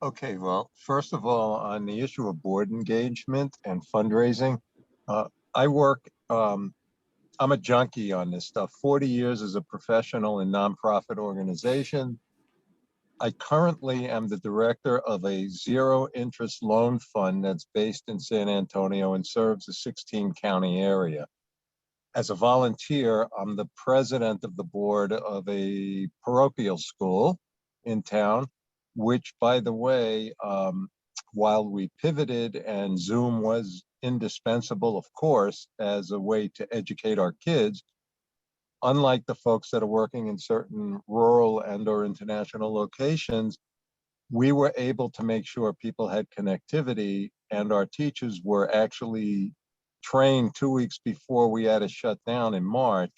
Okay, well, first of all, on the issue of board engagement and fundraising, I work, I'm a junkie on this stuff. 40 years as a professional in nonprofit organization. I currently am the director of a zero interest loan fund that's based in San Antonio and serves a 16-county area. As a volunteer, I'm the president of the board of a parochial school in town, which, by the way, while we pivoted and Zoom was indispensable, of course, as a way to educate our kids, unlike the folks that are working in certain rural and or international locations, we were able to make sure people had connectivity, and our teachers were actually trained 2 weeks before we had to shut down in March.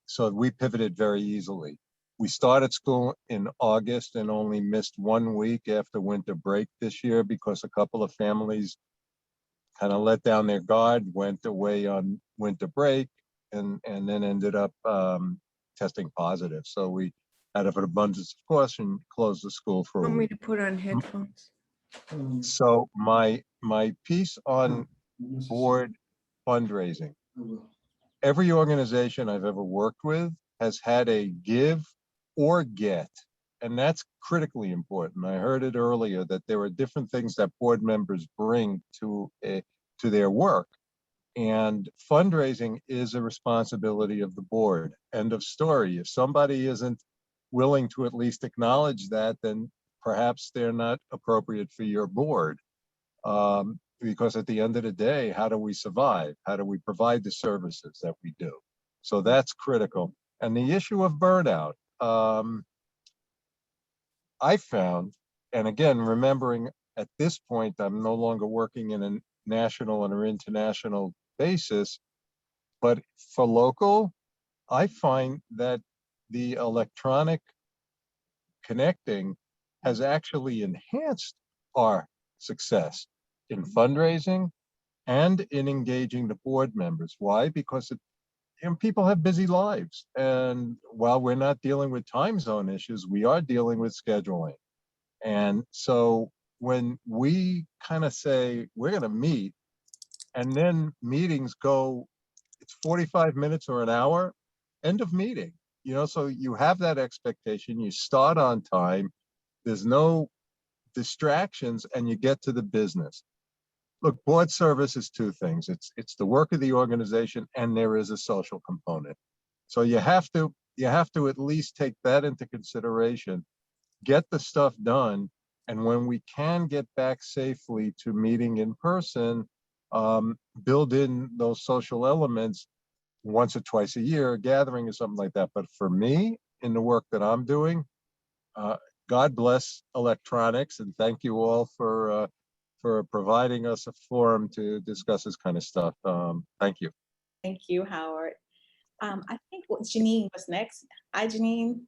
So we pivoted very easily. We started school in August and only missed 1 week after winter break this year because a couple of families kind of let down their guard, went away on winter break, and then ended up testing positive. So we, out of an abundance of caution, closed the school for a Want me week. to put on headphones? So my piece on board fundraising. Every organization I've ever worked with has had a give or get, and that's critically important. I heard it earlier that there are different things that board members bring to their work, and fundraising is a responsibility of the board. End of story. If somebody isn't willing to at least acknowledge that, then perhaps they're not appropriate for your board. Because at the end of the day, how do we survive? How do we provide the services that we do? So that's critical. And the issue of burnout, I found, and again, remembering at this point, I'm no longer working in a national and or international basis, but for local, I find that the electronic connecting has actually enhanced our success in fundraising and in engaging the board members. Why? Because people have busy lives. And while we're not dealing with time zone issues, we are dealing with scheduling. And so when we kind of say, we're going to meet, and then meetings go, it's 45 minutes or an hour, end of meeting. So you have that expectation, you start on time, there's no distractions, and you get to the business. Look, board service is two things. It's the work of the organization, and there is a social component. So you have to you have to at least take that into consideration, get the stuff done. And when we can get back safely to meeting in person, build in those social elements once or twice a year, a gathering or something like that. But for me, in the work that I'm doing, God bless electronics, and thank you all for providing us a forum to discuss this kind of stuff. Thank you. Thank you, Howard. I think Janine was next. Hi, Janine.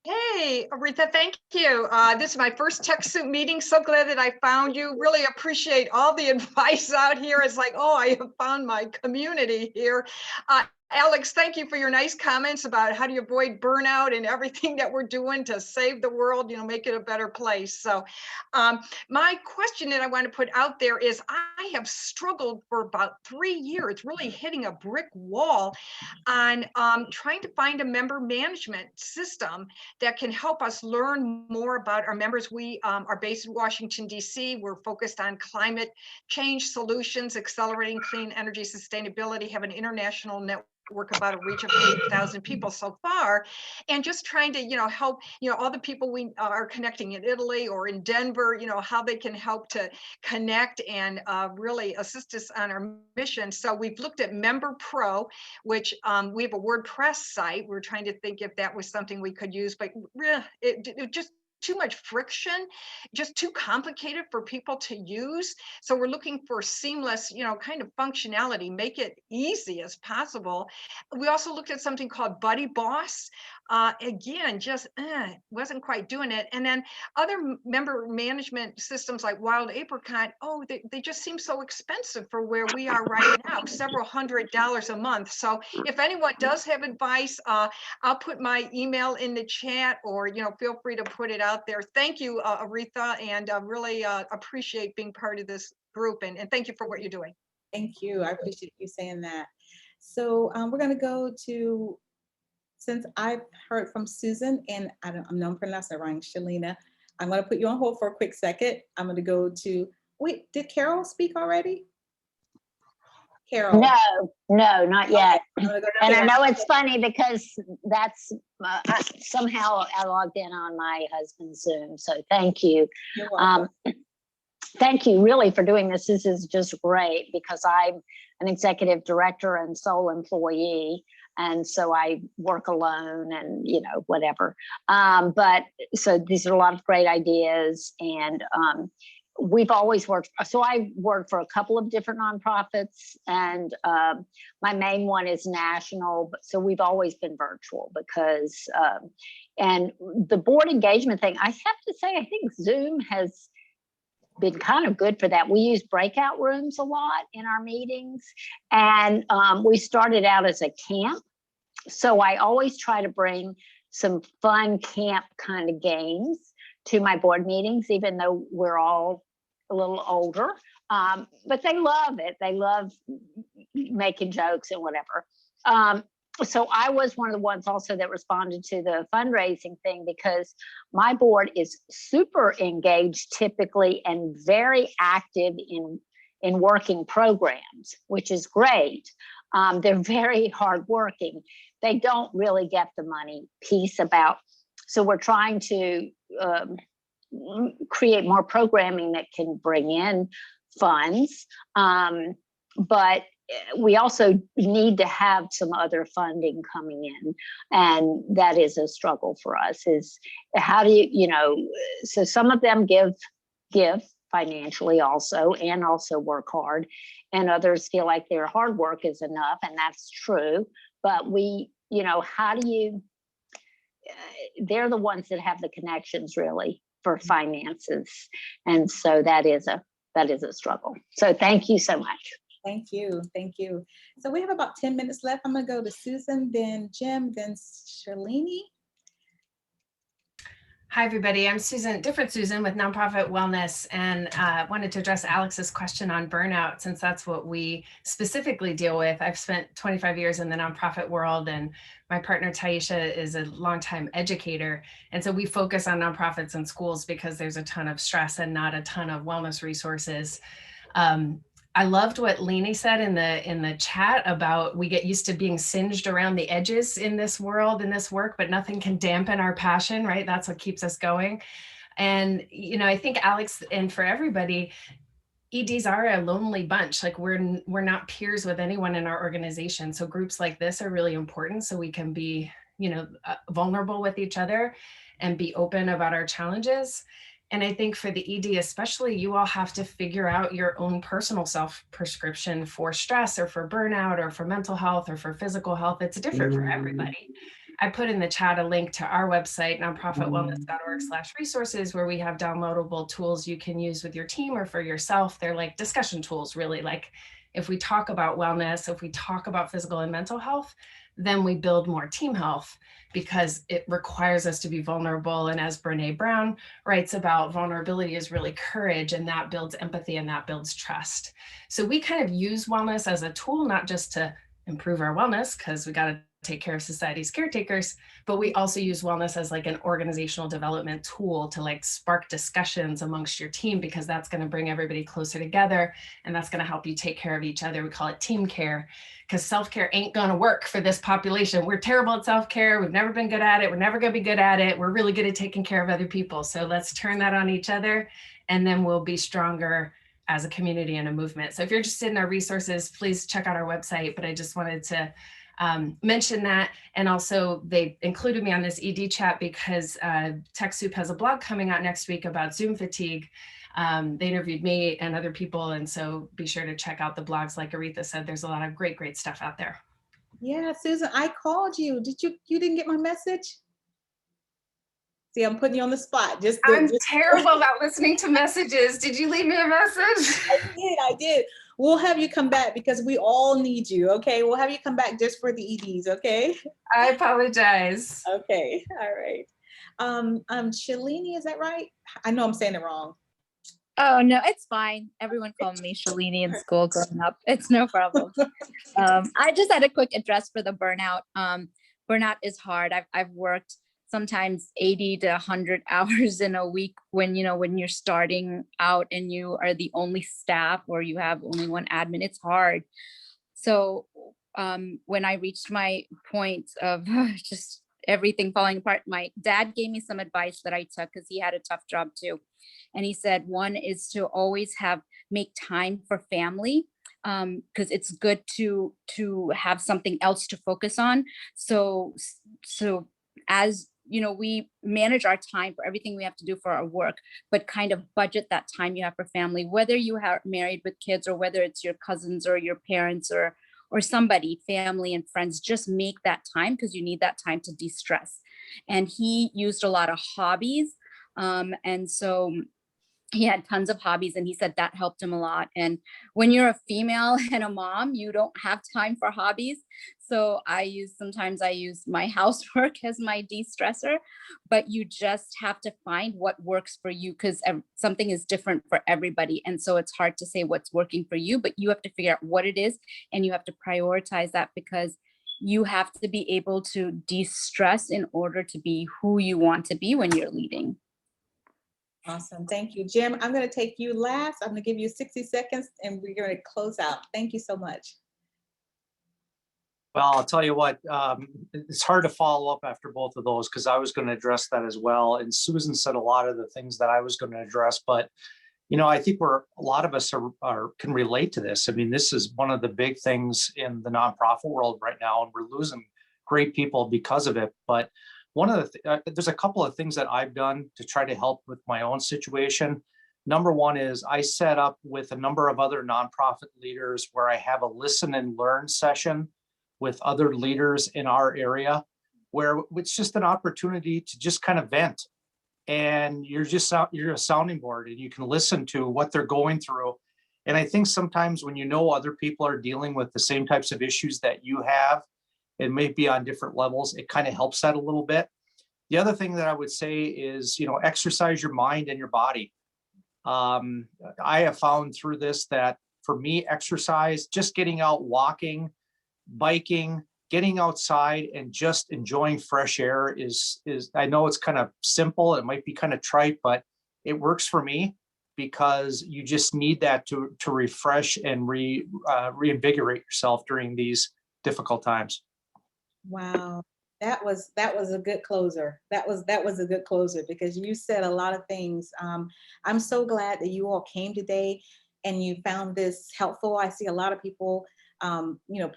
Hey, Aretha, thank you. This is my first TechSoup meeting. So glad that I found you. Really appreciate all the advice out here. It's like, oh, I have found my community here. Alex, thank you for your nice comments about how do you avoid burnout and everything that we're doing to save the world, make it a better place. So my question that I want to put out there is I have struggled for about 3 years, really hitting a brick wall on trying to find a member management system that can help us learn more about our members. We are based in Washington, D.C. We're focused on climate change solutions, accelerating clean energy sustainability, have an international network about a reach of 8,000 people so far, and just trying to help all the people we are connecting in Italy or in Denver, how they can help to connect and really assist us on our mission. So we've looked at Member Pro, which we have a WordPress site. We're trying to think if that was something we could use, but it just too much friction, just too complicated for people to use. So we're looking for seamless, kind of functionality, make it easy as possible. We also looked at something called Buddy Boss. Again, just wasn't quite doing it. And then other member management systems like Wild Apricot, oh, they just seem so expensive for where we are right now, several $100s a month. So if anyone does have advice, I'll put my email in the chat, or feel free to put it out there. Thank you, Aretha, and really appreciate being part of this group, and thank you for what you're doing. Thank you. I appreciate you saying that. So we're going to go to, since I've heard from Susan, and I know I'm pronouncing it wrong, Shalina, I'm going to put you on hold for a quick second. I'm going to go to, wait, did Carol speak already? Carol. No, not yet. Okay. And I know it's funny because that's somehow I logged in on my husband's Zoom. So thank you. You're welcome. Thank you really for doing this. This is just great because I'm an executive director and sole employee. And so I work alone and, whatever. But so these are a lot of great ideas, and we've always worked. So I work for a couple of different nonprofits, and my main one is national. So we've always been virtual because, and the board engagement thing, I have to say, I think Zoom has been kind of good for that. We use breakout rooms a lot in our meetings, and we started out as a camp. So I always try to bring some fun camp kind of games to my board meetings, even though we're all a little older, but they love it. They love making jokes and whatever. So I was one of the ones also that responded to the fundraising thing, because my board is super engaged typically and very active in working programs, which is great. They're very hardworking. They don't really get the money piece about, so we're trying to create more programming that can bring in funds. But we also need to have some other funding coming in. And that is a struggle for us, is how do you, so some of them give financially also, and also work hard, and others feel like their hard work is enough, and that's true. But we, how do you, they're the ones that have the connections really for finances. And so that is a struggle. So thank you so much. Thank you. Thank you. So we have about 10 minutes left. I'm going to go to Susan, then Jim, then Shalini. Hi, everybody. I'm Susan, different Susan with Nonprofit Wellness, and wanted to address Alex's question on burnout, since that's what we specifically deal with. I've spent 25 years in the nonprofit world, and my partner Taisha is a longtime educator. And so we focus on nonprofits and schools because there's a ton of stress and not a ton of wellness resources. I loved what Leni said in the chat about we get used to being singed around the edges in this world, in this work, but nothing can dampen our passion, right? That's what keeps us going. And, you know, I think Alex, and for everybody, EDs are a lonely bunch. Like we're not peers with anyone in our organization. So groups like this are really important so we can be, you know, vulnerable with each other and be open about our challenges. And I think for the ED especially, you all have to figure out your own personal self prescription for stress or for burnout or for mental health or for physical health. It's different for everybody. I put in the chat a link to our website, nonprofitwellness.org/resources, where we have downloadable tools you can use with your team or for yourself. They're like discussion tools, really. Like if we talk about wellness, if we talk about physical and mental health, then we build more team health because it requires us to be vulnerable. And as Brene Brown writes about, vulnerability is really courage, and that builds empathy and that builds trust. So we kind of use wellness as a tool, not just to improve our wellness, because we got to take care of society's caretakers, but we also use wellness as like an organizational development tool to like spark discussions amongst your team, because that's going to bring everybody closer together and that's going to help you take care of each other. We call it team care, because self-care ain't going to work for this population. We're terrible at self-care. We've never been good at it. We're never going to be good at it. We're really good at taking care of other people. So let's turn that on each other, and then we'll be stronger as a community and a movement. So if you're interested in our resources, please check out our website. But I just wanted to mention that. And also they included me on this ED chat because TechSoup has a blog coming out next week about Zoom fatigue. They interviewed me and other people. And so be sure to check out the blogs. Like Aretha said, there's a lot of great stuff out there. Yeah, Susan, I called you. You didn't get my message? See, I'm putting you on the spot. I'm terrible about listening to messages. Did you leave me a message? I did. We'll have you come back because we all need you, okay? We'll have you come back just for the EDs, okay? I apologize. Okay, all right. Shalini, is that right? I know I'm saying it wrong. Oh, no, it's fine. Everyone called me Shalini in school growing up. It's no problem. I just had a quick address for the burnout. Burnout is hard. I've worked sometimes 80 to 100 hours in a week when you're starting out and you are the only staff or you have only one admin. It's hard. So when I reached my point of just everything falling apart, my dad gave me some advice that I took because he had a tough job too. And he said, one is to always make time for family, because it's good to have something else to focus on. So as you know, we manage our time for everything we have to do for our work, but kind of budget that time you have for family, whether you are married with kids or whether it's your cousins or your parents or somebody, family and friends. Just make that time because you need that time to de-stress. And he used a lot of hobbies. And so he had tons of hobbies, and he said that helped him a lot. And when you're a female and a mom, you don't have time for hobbies. So sometimes I use my housework as my de-stressor, but you just have to find what works for you because something is different for everybody. And so it's hard to say what's working for you, but you have to figure out what it is and you have to prioritize that because you have to be able to de-stress in order to be who you want to be when you're leading. Awesome. Thank you. Jim, I'm going to take you last. I'm going to give you 60 seconds and we're going to close out. Thank you so much. Well, I'll tell you what, it's hard to follow up after both of those because I was going to address that as well. And Susan said a lot of the things that I was going to address, but I think a lot of us can relate to this. I mean, this is one of the big things in the nonprofit world right now, and we're losing great people because of it. But there's a couple of things that I've done to try to help with my own situation. Number one is I set up with a number of other nonprofit leaders where I have a listen and learn session with other leaders in our area, where it's just an opportunity to just kind of vent. And you're a sounding board and you can listen to what they're going through. And I think sometimes when other people are dealing with the same types of issues that you have, it may be on different levels, it kind of helps that a little bit. The other thing that I would say is, exercise your mind and your body. I have found through this that for me, exercise, just getting out, walking, biking, getting outside and just enjoying fresh air is I know it's kind of simple. It might be kind of trite, but it works for me. because you just need that to refresh and reinvigorate yourself during these difficult times. Wow. That was a good closer. That was a good closer because you said a lot of things. I'm so glad that you all came today and you found this helpful. I see a lot of people,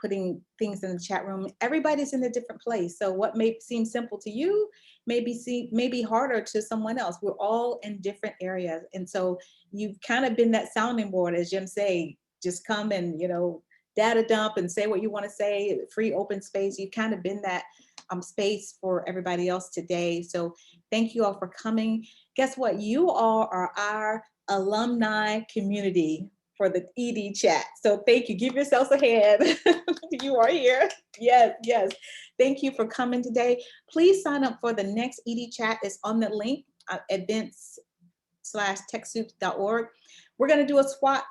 putting things in the chat room. Everybody's in a different place. So what may seem simple to you may be harder to someone else. We're all in different areas. And so you've kind of been that sounding board, as Jim say, just come and, data dump and say what you want to say, free open space. You've kind of been that space for everybody else today. So thank you all for coming. Guess what? You all are our alumni community for the ED chat. So thank you. Give yourselves a hand. You are here. Yes, yes. Thank you for coming today. Please sign up for the next ED chat. It's on the link, events/TechSoup.org. We're going to do a SWOT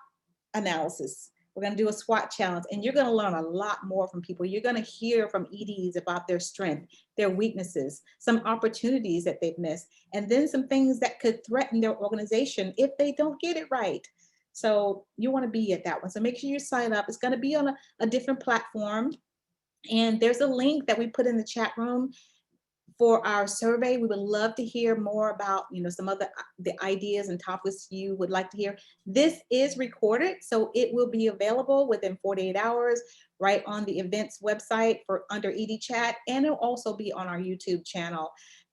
analysis. We're going to do a SWOT challenge, and you're going to learn a lot more from people. You're going to hear from EDs about their strength, their weaknesses, some opportunities that they've missed, and then some things that could threaten their organization if they don't get it right. So you want to be at that one. So make sure you sign up. It's going to be on a different platform. And there's a link that we put in the chat room for our survey. We would love to hear more about, some of the ideas and topics you would like to hear. This is recorded, so it will be available within 48 hours right on the events website under ED Chat, and it'll also be on our YouTube channel.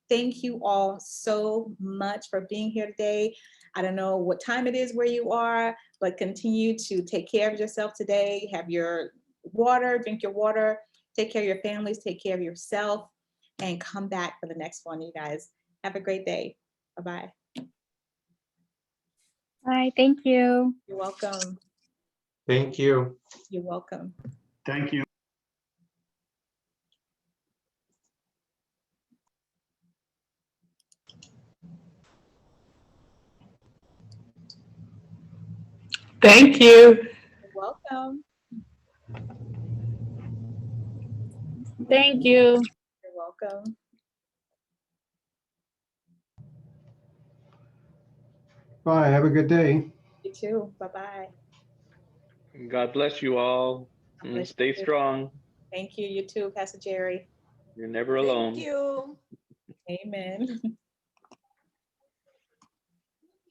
Thank you all so much for being here today. I don't know what time it is where you are, but continue to take care of yourself today. Have your water, drink your water, take care of your families, take care of yourself, and come back for the next one, you guys. Have a great day. Bye-bye. Bye, thank you. You're welcome. Thank you. You're welcome. Thank you. Thank you. You're welcome. Thank you. You're welcome. Bye. Have a good day. You too. Bye-bye. God bless you all. Bless Stay you. strong. Thank you. You too, Pastor Jerry. You're never alone. Thank you. Amen.